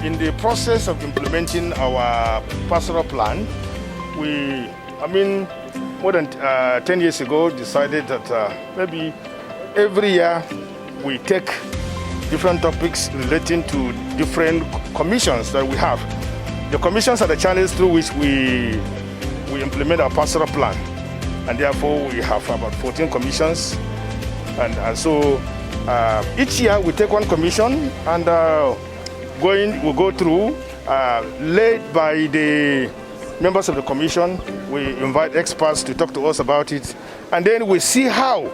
in the process of implementing our pastoral plan, more than 10 years ago, decided that maybe every year we take different topics relating to different commissions that we have. The commissions are the channels through which we implement our pastoral plan, and therefore we have about 14 commissions, and so each year we take one commission and we'll go through, led by the members of the commission. We invite experts to talk to us about it, and then we see how,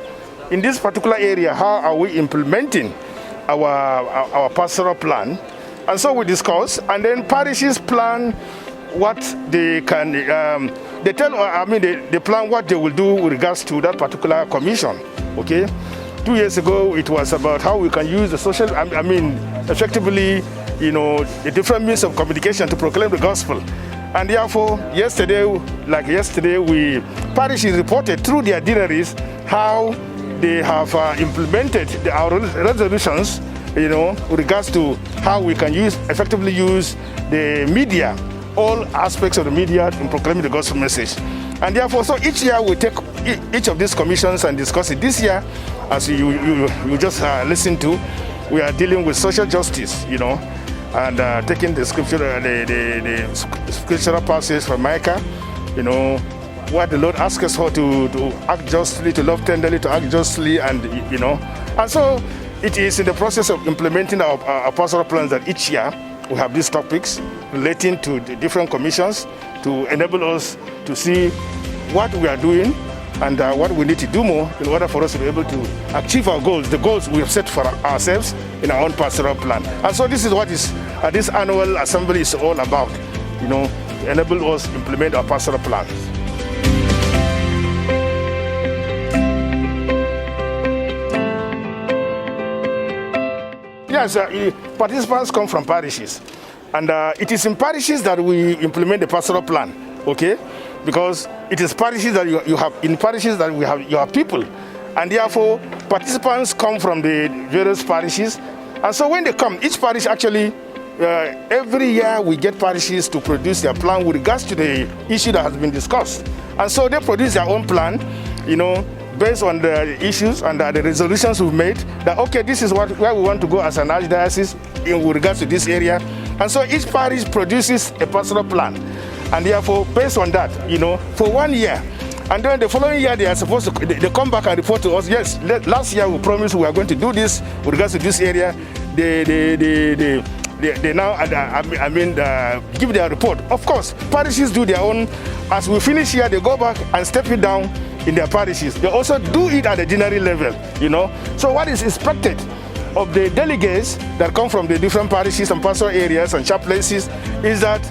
in this particular area, how are we implementing our pastoral plan. And so we discuss, and then parishes plan what they can, they plan what they will do with regards to that particular commission, okay? 2 years ago, it was about how we can use the social, effectively, the different means of communication to proclaim the gospel. And therefore, yesterday, parishes reported through their diaries how they have implemented our resolutions, with regards to how we can effectively use the media, all aspects of the media in proclaiming the gospel message. And therefore, so each year we take each of these commissions and discuss it. This year, as you just listened to, we are dealing with social justice, and taking the scripture, the scriptural passage from Micah, what the Lord asks us for to act justly, to love tenderly, to act justly, and and so it is in the process of implementing our pastoral plans that each year we have these topics relating to the different commissions to enable us to see what we are doing and what we need to do more in order for us to be able to achieve our goals, the goals we have set for ourselves in our own pastoral plan. And so this is what this annual assembly is all about, to enable us to implement our pastoral plans. Yes, participants come from parishes, and it is in parishes that we implement the pastoral plan, okay? Because it is parishes that you have, in parishes that we have your people, and therefore participants come from the various parishes. And so when they come, each parish actually, every year we get parishes to produce their plan with regards to the issue that has been discussed. And so they produce their own plan, based on the issues and the resolutions we've made, that okay, this is where we want to go as an archdiocese with regards to this area. And so each parish produces a pastoral plan, and therefore based on that, for 1 year, and then the following year they are supposed to, they come back and report to us, yes, last year we promised we are going to do this with regards to this area. They now give their report. Of course, parishes do their own. As we finish here, they go back and step it down in their parishes. They also do it at the general level, So what is expected of the delegates that come from the different parishes and pastoral areas and chaplaincies is that,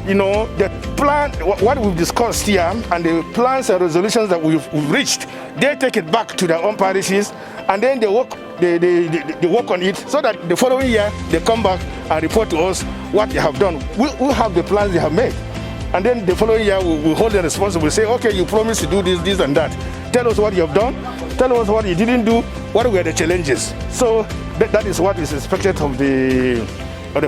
the plan, what we've discussed here, and the plans and resolutions that we've reached, they take it back to their own parishes, and then they work on it, so that the following year they come back and report to us what they have done. We'll have the plans they have made. And then the following year, we'll hold them responsible. We'll say, okay, you promised to do this, and that. Tell us what you have done. Tell us what you didn't do. What were the challenges? So that is what is expected of the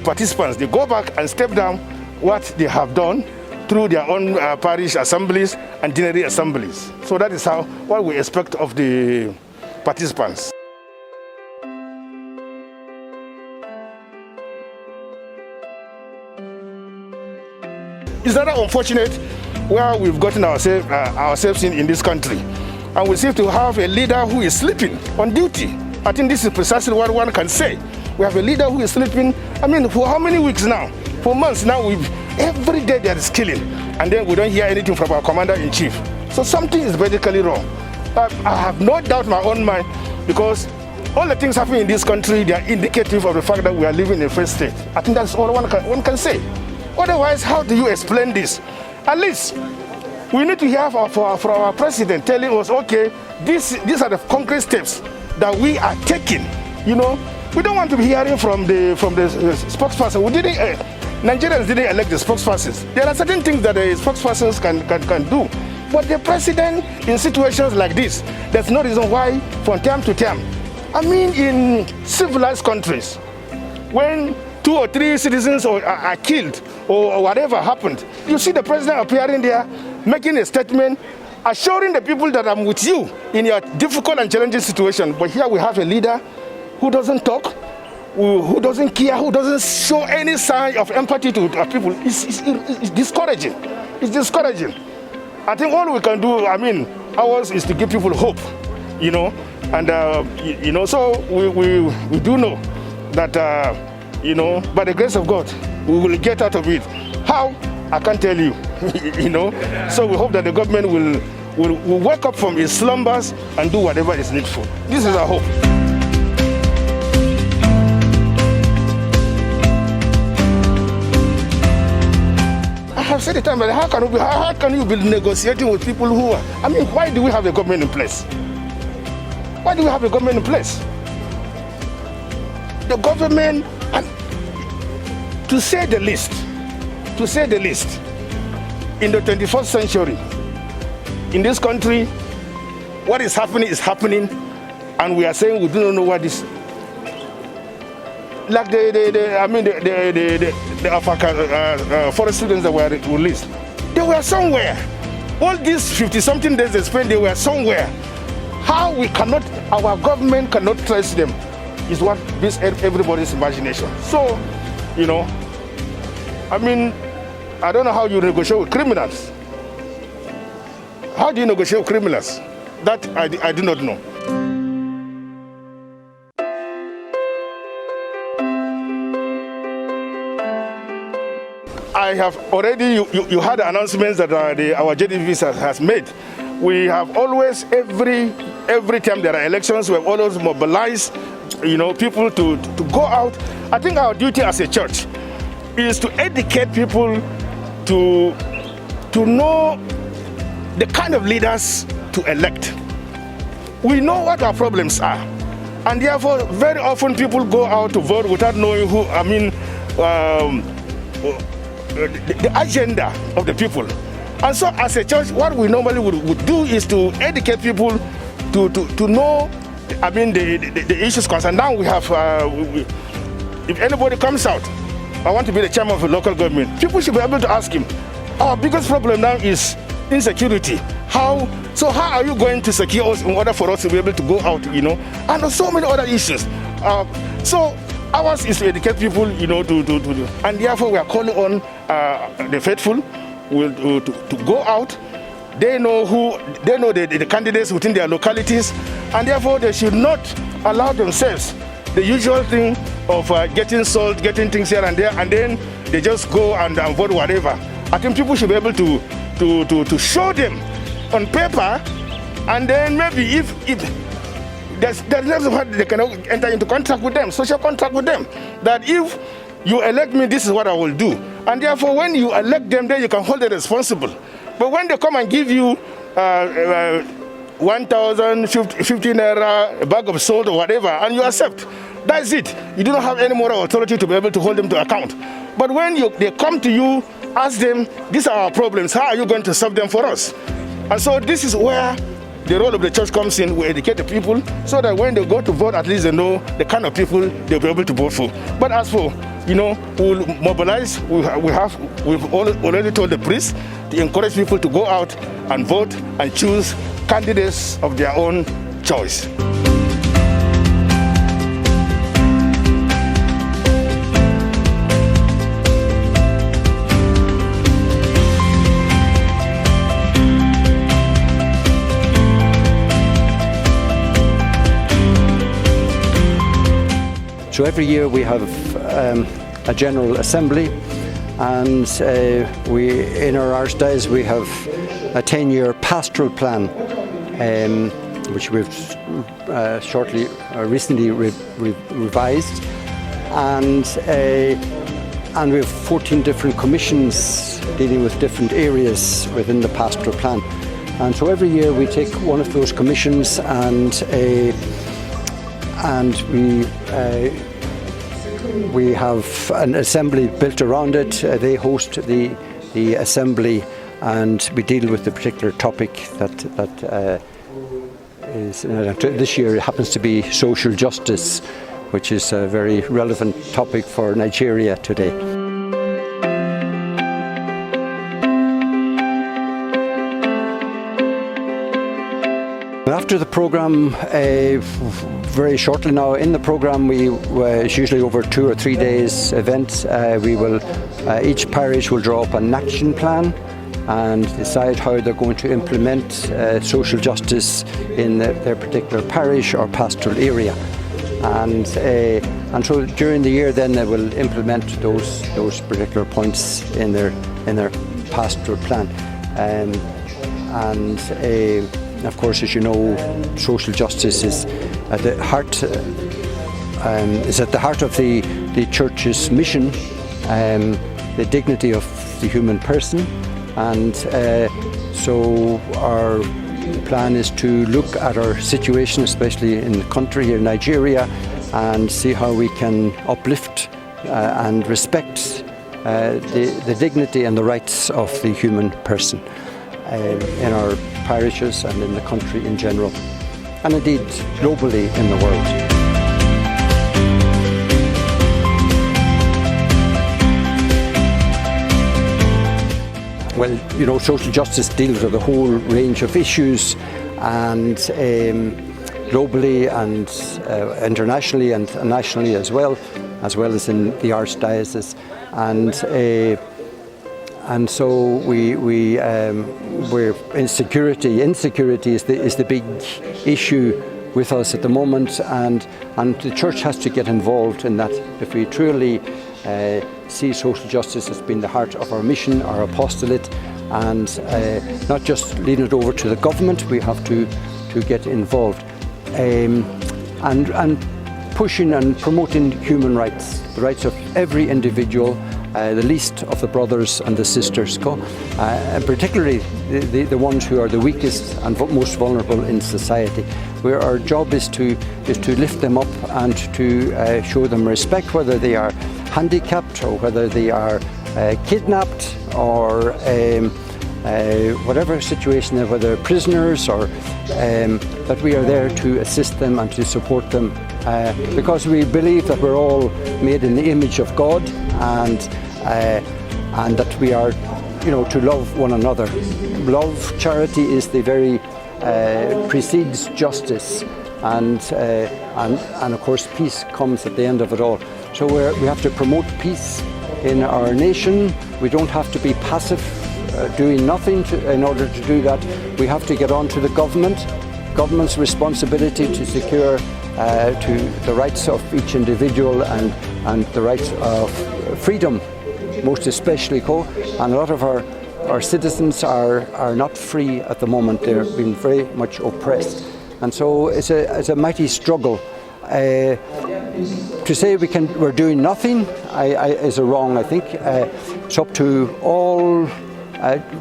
participants. They go back and step down what they have done through their own parish assemblies and general assemblies. So that is what we expect of the participants. It's rather unfortunate where we've gotten ourselves in this country, and we seem to have a leader who is sleeping on duty. I think this is precisely what one can say. We have a leader who is sleeping, for how many weeks now? For months now, every day there is killing, and then we don't hear anything from our commander-in-chief. So something is basically wrong. I have no doubt in my own mind, because all the things happening in this country, they are indicative of the fact that we are living in a failed state. I think that's all one can say. Otherwise, how do you explain this? At least we need to hear from our president telling us, okay, these are the concrete steps that we are taking. We don't want to be hearing from the spokesperson. Nigerians didn't elect the spokespersons. There are certain things that the spokespersons can do. But the president, in situations like this, there's no reason why from time to time. In civilized countries, when 2 or 3 citizens are killed or whatever happened, you see the president appearing there, making a statement, assuring the people that I'm with you in your difficult and challenging situation. But here we have a leader who doesn't talk, who doesn't care, who doesn't show any sign of empathy to people. It's discouraging. It's discouraging. I think all we can do, ours is to give people hope, and so we do know that, by the grace of God, we will get out of it. How? I can't tell you, So we hope that the government will wake up from its slumbers and do whatever is needful. This is our hope. I have said it time, but how can you be negotiating with people who are, why do we have a government in place? Why do we have a government in place? The government, to say the least, in the 21st century, in this country, what is happening, and we are saying we do not know what is. Like the forest students that were released, they were somewhere. All these 50-something days they spent, they were somewhere. How our government cannot trace them is what beats everybody's imagination. So, I don't know how you negotiate with criminals. How do you negotiate with criminals? That I do not know. I have already, you had the announcements that our ARCHDIOCESE has made. We have always, every time there are elections, we have always mobilized, people to go out. I think our duty as a church is to educate people to know the kind of leaders to elect. We know what our problems are, and therefore very often people go out to vote without knowing the agenda of the people. And so as a church, what we normally would do is to educate people to know the issues concerned. Now we have, if anybody comes out, I want to be the chairman of a local government, people should be able to ask him, our biggest problem now is insecurity. How are you going to secure us in order for us to be able to go out, and so many other issues. So ours is to educate people, and therefore we are calling on the faithful to go out. They know the candidates within their localities, and therefore they should not allow themselves the usual thing of getting sold, getting things here and there, and then they just go and vote whatever. I think people should be able to show them on paper, and then maybe if there's they can enter into contract with them, social contract with them, that if you elect me, this is what I will do. And therefore, when you elect them, then you can hold them responsible. But when they come and give you 1,000, 15 naira, a bag of salt or whatever, and you accept, that's it. You do not have any moral authority to be able to hold them to account. But when they come to you, ask them, these are our problems, how are you going to solve them for us? And so this is where the role of the church comes in. We educate the people so that when they go to vote, at least they know the kind of people they'll be able to vote for. But as for, we'll mobilize, we've already told the priests to encourage people to go out and vote and choose candidates of their own choice. So every year we have a General Assembly, and in our Archdiocese we have a 10-year pastoral plan, which we've recently revised, and we have 14 different commissions dealing with different areas within the pastoral plan. And so every year we take one of those commissions and we have an assembly built around it. They host the assembly, and we deal with the particular topic that is this year it happens to be social justice, which is a very relevant topic for Nigeria today. After the programme, very shortly now in the programme, it's usually over 2 or 3 days event. Each parish will draw up an action plan and decide how they're going to implement social justice in their particular parish or pastoral area. And so during the year then they will implement those particular points in their pastoral plan. Of course, as you know, social justice is at the heart of the Church's mission, the dignity of the human person, and so our plan is to look at our situation, especially in the country here in Nigeria, and see how we can uplift and respect the dignity and the rights of the human person in our parishes and in the country in general, and indeed globally in the world. Well, you know, social justice deals with a whole range of issues, and globally and internationally and nationally as well as in the ARCHDIOCESE, and so we're insecurity. Insecurity is the big issue with us at the moment, and the Church has to get involved in that. If we truly see social justice as being the heart of our mission, our apostolate, and not just leading it over to the government, we have to get involved and pushing and promoting human rights, the rights of every individual, the least of the brothers and the sisters, and particularly the ones who are the weakest and most vulnerable in society. Where our job is to lift them up and to show them respect, whether they are handicapped or whether they are kidnapped or whatever situation, whether they're prisoners, or that we are there to assist them and to support them, because we believe that we're all made in the image of God, and that we are, to love one another. Love, charity is the very precedes justice, and of course peace comes at the end of it all. So we have to promote peace in our nation. We don't have to be passive, doing nothing in order to do that. We have to get on to the government's responsibility to secure to the rights of each individual and the rights of freedom, most especially, and a lot of our citizens are not free at the moment. They're being very much oppressed, and so it's a mighty struggle. To say we're doing nothing is wrong, I think. It's up to all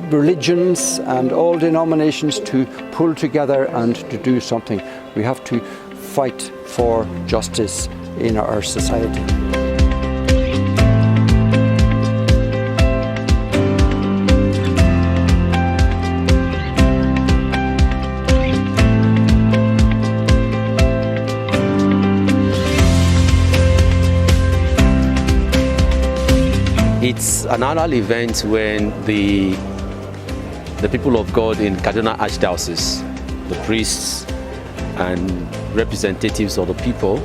religions and all denominations to pull together and to do something. We have to fight for justice in our society. It's an annual event when the people of God in Kaduna Archdiocese, the priests and representatives of the people,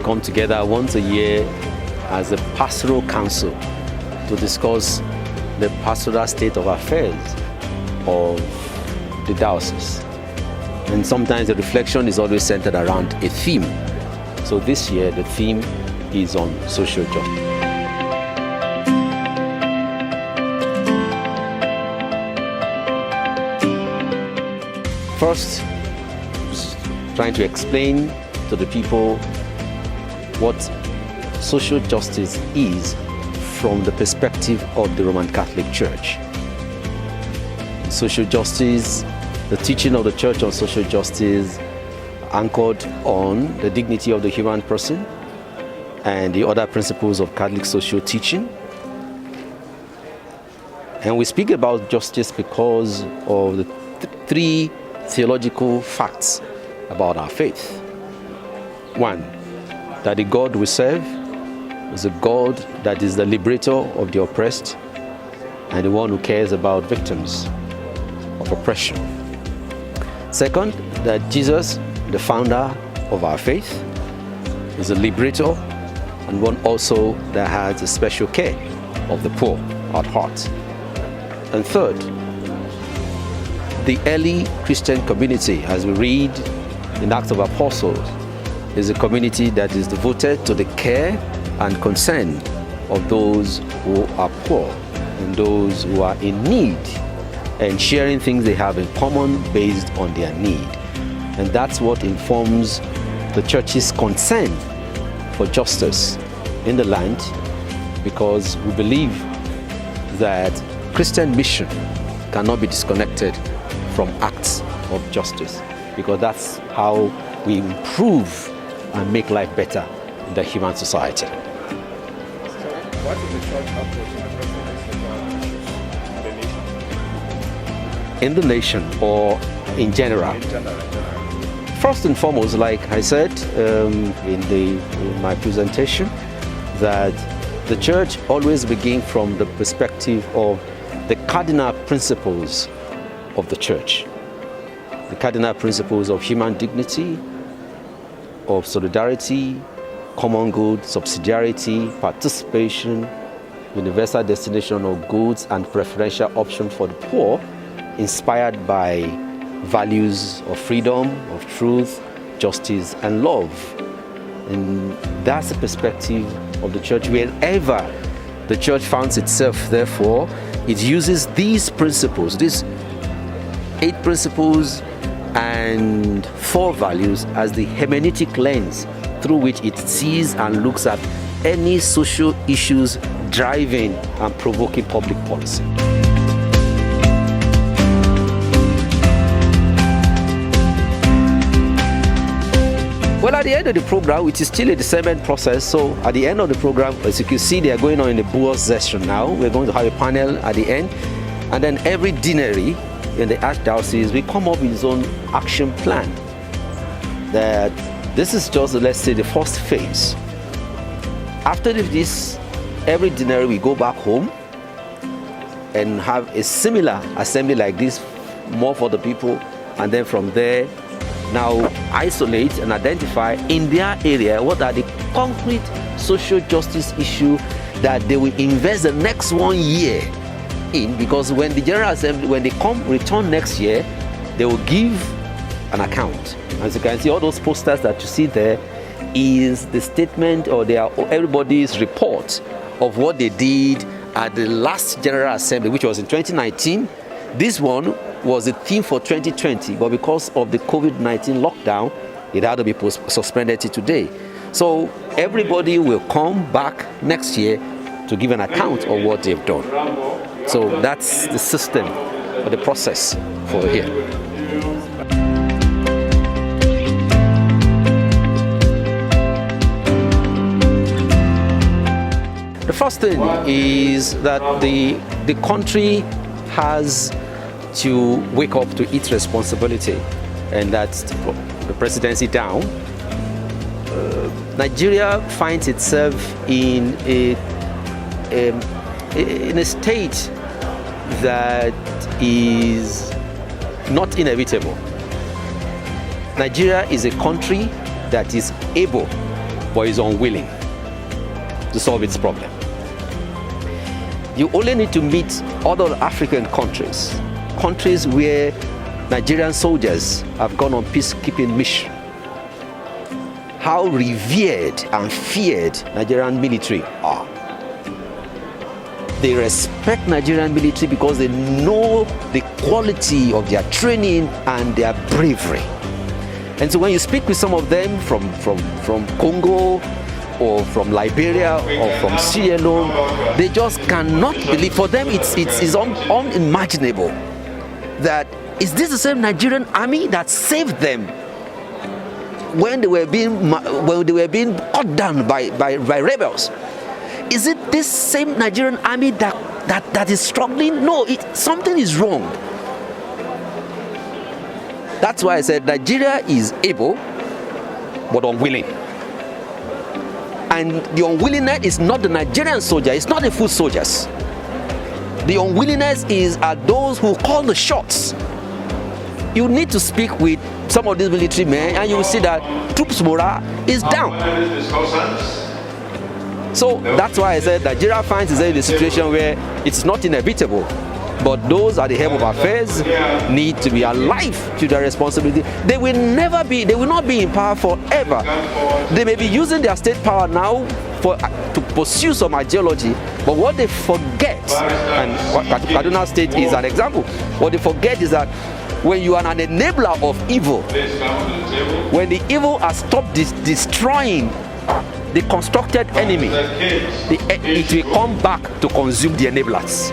come together once a year as a pastoral council to discuss the pastoral state of affairs of the diocese. And sometimes the reflection is always centered around a theme. So this year the theme is on social justice. First, trying to explain to the people what social justice is from the perspective of the Roman Catholic Church. Social justice, the teaching of the Church on social justice, anchored on the dignity of the human person and the other principles of Catholic social teaching. And we speak about justice because of the three theological facts about our faith. One, that the God we serve is a God that is the liberator of the oppressed and the one who cares about victims of oppression. Second, that Jesus, the founder of our faith, is a liberator and one also that has a special care of the poor at heart. And third, the early Christian community, as we read in Acts of Apostles, is a community that is devoted to the care and concern of those who are poor and those who are in need, and sharing things they have in common based on their need. And that's what informs the church's concern for justice in the land, because we believe that Christian mission cannot be disconnected from acts of justice, because that's how we improve and make life better in the human society. So what is the church approach in the nation? In the nation or in general? In general. First and foremost, like I said in my presentation, that the church always begins from the perspective of the cardinal principles of the church. The cardinal principles of human dignity, of solidarity, common good, subsidiarity, participation, universal destination of goods, and preferential option for the poor, inspired by values of freedom, of truth, justice, and love. And that's the perspective of the church. Wherever the church finds itself, therefore, it uses these principles, these 8 principles and 4 values as the hermeneutic lens through which it sees and looks at any social issues driving and provoking public policy. Well, at the end of the program, which is still a discernment process, so at the end of the program, as you can see, they are going on in the Boers session now. We're going to have a panel at the end, and then every deanery in the Archdiocese will come up with its own action plan. That this is just, let's say, the first phase. After this, every deanery will go back home and have a similar assembly like this, more for the people, and then from there, now isolate and identify in their area what are the concrete social justice issues that they will invest the next 1 year in, because when the General Assembly, when they return next year, they will give an account. As you can see, all those posters that you see there is the statement, or they are everybody's report of what they did at the last General Assembly, which was in 2019. This one was the theme for 2020, but because of the COVID-19 lockdown, it had to be suspended to today. So everybody will come back next year to give an account of what they've done. So that's the system or the process for here. The first thing is that the country has to wake up to its responsibility, and that's the presidency down. Nigeria finds itself in a state that is not inevitable. Nigeria is a country that is able but is unwilling to solve its problem. You only need to meet other African countries where Nigerian soldiers have gone on peacekeeping mission. How revered and feared Nigerian military are. They respect Nigerian military because they know the quality of their training and their bravery. And so when you speak with some of them from Congo or from Liberia or from Sierra Leone, they just cannot believe. For them, it's unimaginable that is this the same Nigerian army that saved them when they were being cut down by rebels? Is it this same Nigerian army that is struggling? No, something is wrong. That's why I said Nigeria is able but unwilling. And the unwillingness is not the Nigerian soldier, it's not the foot soldiers. The unwillingness is at those who call the shots. You need to speak with some of these military men and you will see that troops' morale is down. So that's why I said Nigeria finds itself in a situation where it's not inevitable. But those at the helm of affairs need to be alive to their responsibility. They will not be in power forever. They may be using their state power now to pursue some ideology, but what they forget, and Kaduna State is an example, what they forget is that when you are an enabler of evil, when the evil has stopped destroying the constructed enemy, it will come back to consume the enablers.